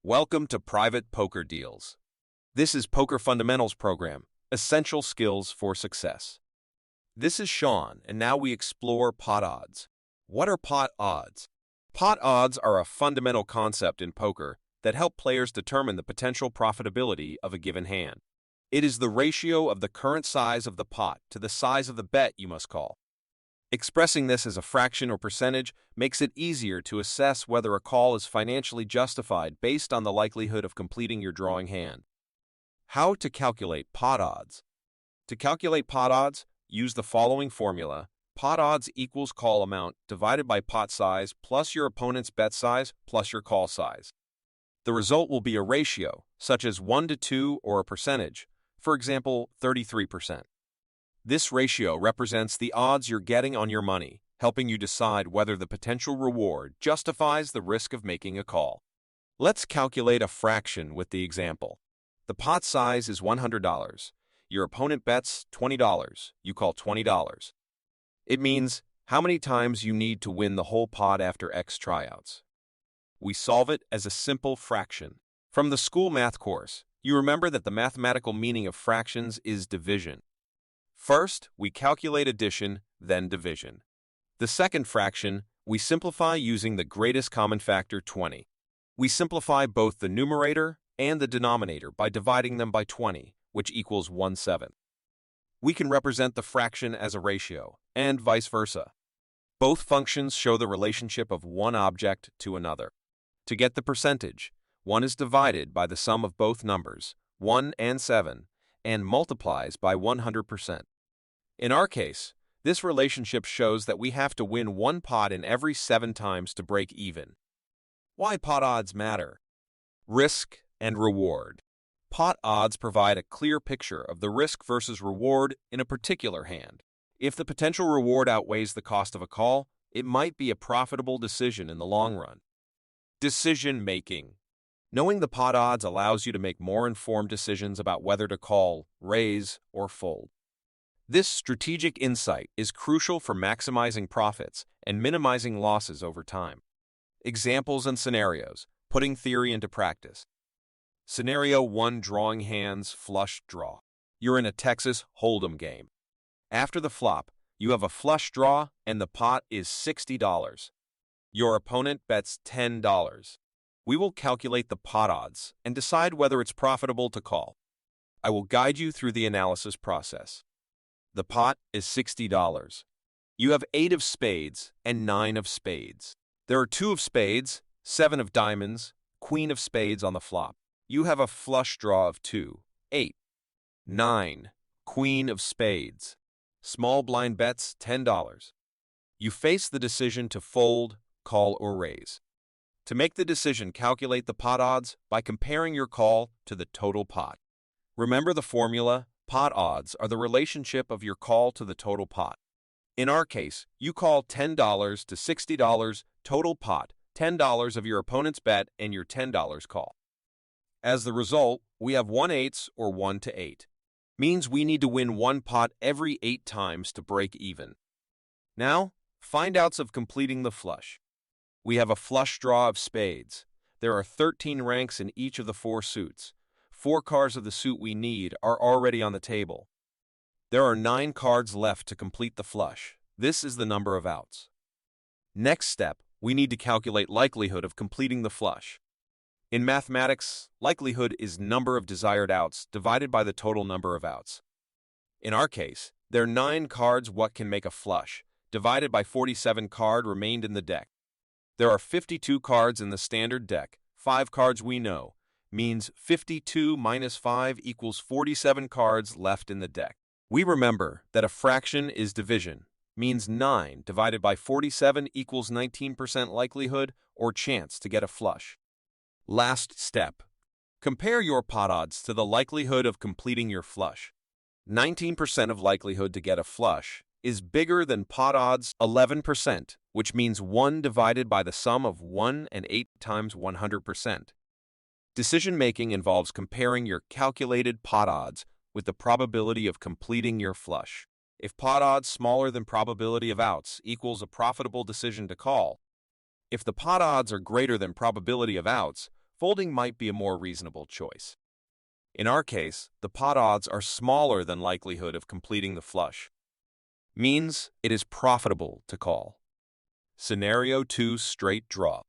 Welcome to Private Poker Deals. This is Poker Fundamentals Program, Essential Skills for Success. This is Sean, and now we explore pot odds. What are pot odds? Pot odds are a fundamental concept in poker that help players determine the potential profitability of a given hand. It is the ratio of the current size of the pot to the size of the bet you must call. Expressing this as a fraction or percentage makes it easier to assess whether a call is financially justified based on the likelihood of completing your drawing hand. How to calculate pot odds? To calculate pot odds, use the following formula. Pot odds equals call amount divided by pot size plus your opponent's bet size plus your call size. The result will be a ratio, such as 1 to 2 or a percentage, for example, 33%. This ratio represents the odds you're getting on your money, helping you decide whether the potential reward justifies the risk of making a call. Let's calculate a fraction with the example. The pot size is $100. Your opponent bets $20. You call $20. It means how many times you need to win the whole pot after X tryouts. We solve it as a simple fraction. From the school math course, you remember that the mathematical meaning of fractions is division. First, we calculate addition, then division. The second fraction, we simplify using the greatest common factor 20. We simplify both the numerator and the denominator by dividing them by 20, which equals 1/7. We can represent the fraction as a ratio, and vice versa. Both functions show the relationship of one object to another. To get the percentage, 1 is divided by the sum of both numbers, 1 and 7, and multiplies by 100%. In our case, this relationship shows that we have to win one pot in every 7 times to break even. Why pot odds matter? Risk and reward. Pot odds provide a clear picture of the risk versus reward in a particular hand. If the potential reward outweighs the cost of a call, it might be a profitable decision in the long run. Decision making. Knowing the pot odds allows you to make more informed decisions about whether to call, raise, or fold. This strategic insight is crucial for maximizing profits and minimizing losses over time. Examples and scenarios, putting theory into practice. Scenario 1, drawing hands, flush draw. You're in a Texas Hold'em game. After the flop, you have a flush draw and the pot is $60. Your opponent bets $10. We will calculate the pot odds and decide whether it's profitable to call. I will guide you through the analysis process. The pot is $60. You have 8 of spades and 9 of spades. There are 2 of spades, 7 of diamonds, queen of spades on the flop. You have a flush draw of 2, 8, 9, queen of spades. Small blind bets, $10. You face the decision to fold, call, or raise. To make the decision, calculate the pot odds by comparing your call to the total pot. Remember the formula, pot odds are the relationship of your call to the total pot. In our case, you call $10 to $60, total pot, $10 of your opponent's bet and your $10 call. As the result, we have 1/8 or 1 to 8. Means we need to win one pot every 8 times to break even. Now, find outs of completing the flush. We have a flush draw of spades. There are 13 ranks in each of the 4 suits. 4 cards of the suit we need are already on the table. There are 9 cards left to complete the flush. This is the number of outs. Next step, we need to calculate likelihood of completing the flush. In mathematics, likelihood is number of desired outs divided by the total number of outs. In our case, there are 9 cards what can make a flush, divided by 47 card remained in the deck. There are 52 cards in the standard deck, 5 cards we know, means 52 minus 5 equals 47 cards left in the deck. We remember that a fraction is division, means 9 divided by 47 equals 19% likelihood or chance to get a flush. Last step. Compare your pot odds to the likelihood of completing your flush. 19% of likelihood to get a flush is bigger than pot odds 11%, which means 1 divided by the sum of 1 and 8 times 100%. Decision-making involves comparing your calculated pot odds with the probability of completing your flush. If pot odds smaller than probability of outs equals a profitable decision to call. If the pot odds are greater than probability of outs, folding might be a more reasonable choice. In our case, the pot odds are smaller than likelihood of completing the flush. Means it is profitable to call. Scenario 2, straight draw.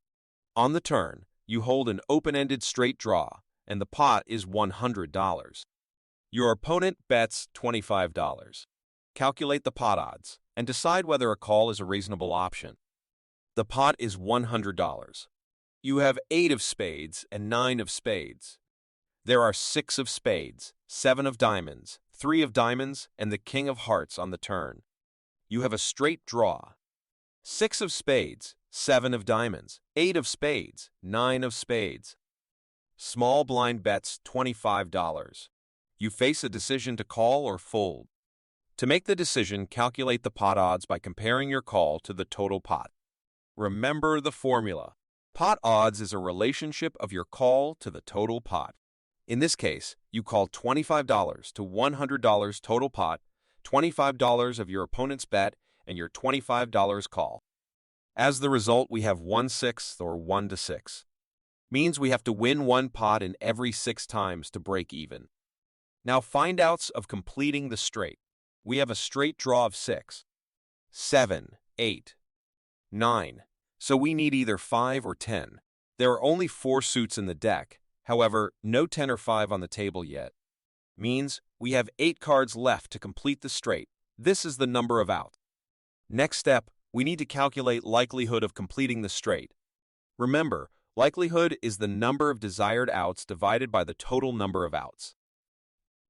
On the turn, you hold an open-ended straight draw, and the pot is $100. Your opponent bets $25. Calculate the pot odds and decide whether a call is a reasonable option. The pot is $100. You have 8 of spades and 9 of spades. There are 6 of spades, 7 of diamonds, 3 of diamonds, and the king of hearts on the turn. You have a straight draw. 6 of spades, 7 of diamonds, 8 of spades, 9 of spades. Small blind bets $25. You face a decision to call or fold. To make the decision, calculate the pot odds by comparing your call to the total pot. Remember the formula. Pot odds is a relationship of your call to the total pot. In this case, you call $25 to $100 total pot, $25 of your opponent's bet, and your $25 call. As the result, we have 1/6 or 1-6. Means we have to win one pot in every 6 times to break even. Now find outs of completing the straight. We have a straight draw of 6, 7, 8, 9, so we need either 5 or 10. There are only 4 suits in the deck, however, no 10 or 5 on the table yet. Means we have 8 cards left to complete the straight. This is the number of outs. Next step, we need to calculate likelihood of completing the straight. Remember, likelihood is the number of desired outs divided by the total number of outs.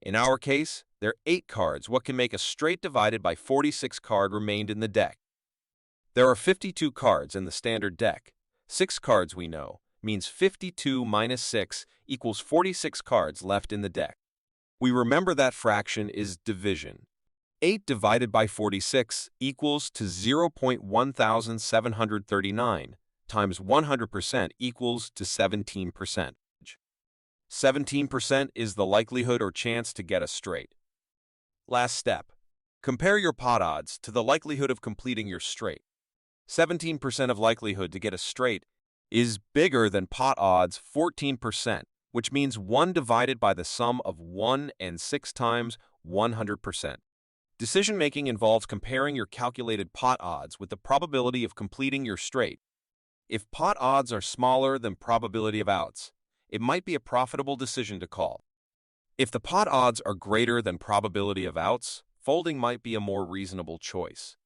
In our case, there are 8 cards, what can make a straight divided by 46 cards remained in the deck. There are 52 cards in the standard deck. 6 cards we know, means 52 minus 6 equals 46 cards left in the deck. We remember that fraction is division. 8 divided by 46 equals to 0.1739 times 100% equals to 17%. 17% is the likelihood or chance to get a straight. Last step. Compare your pot odds to the likelihood of completing your straight. 17% of likelihood to get a straight is bigger than pot odds 14%, which means 1 divided by the sum of 1 and 6 times 100%. Decision-making involves comparing your calculated pot odds with the probability of completing your straight. If pot odds are smaller than probability of outs, it might be a profitable decision to call. If the pot odds are greater than probability of outs, folding might be a more reasonable choice.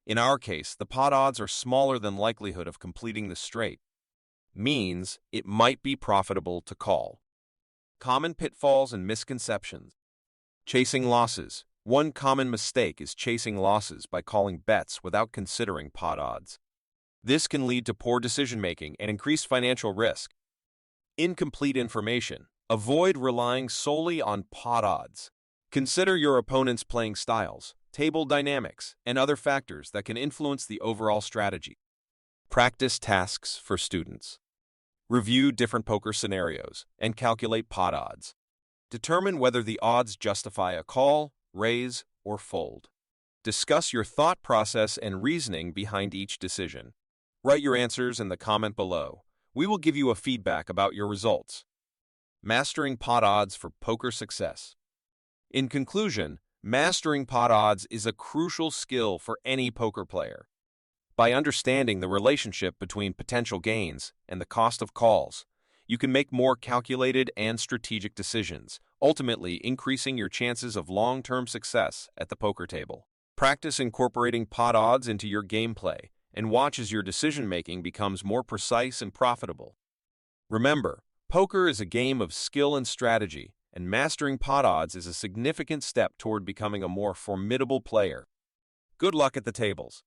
In our case, the pot odds are smaller than likelihood of completing the straight. Means it might be profitable to call. Common pitfalls and misconceptions. Chasing losses. One common mistake is chasing losses by calling bets without considering pot odds. This can lead to poor decision-making and increased financial risk. Incomplete information. Avoid relying solely on pot odds. Consider your opponent's playing styles, table dynamics, and other factors that can influence the overall strategy. Practice tasks for students. Review different poker scenarios and calculate pot odds. Determine whether the odds justify a call, raise, or fold. Discuss your thought process and reasoning behind each decision. Write your answers in the comment below. We will give you a feedback about your results. Mastering pot odds for poker success. In conclusion, mastering pot odds is a crucial skill for any poker player. By understanding the relationship between potential gains and the cost of calls, you can make more calculated and strategic decisions, ultimately increasing your chances of long-term success at the poker table. Practice incorporating pot odds into your gameplay and watch as your decision-making becomes more precise and profitable. Remember, poker is a game of skill and strategy, and mastering pot odds is a significant step toward becoming a more formidable player. Good luck at the tables.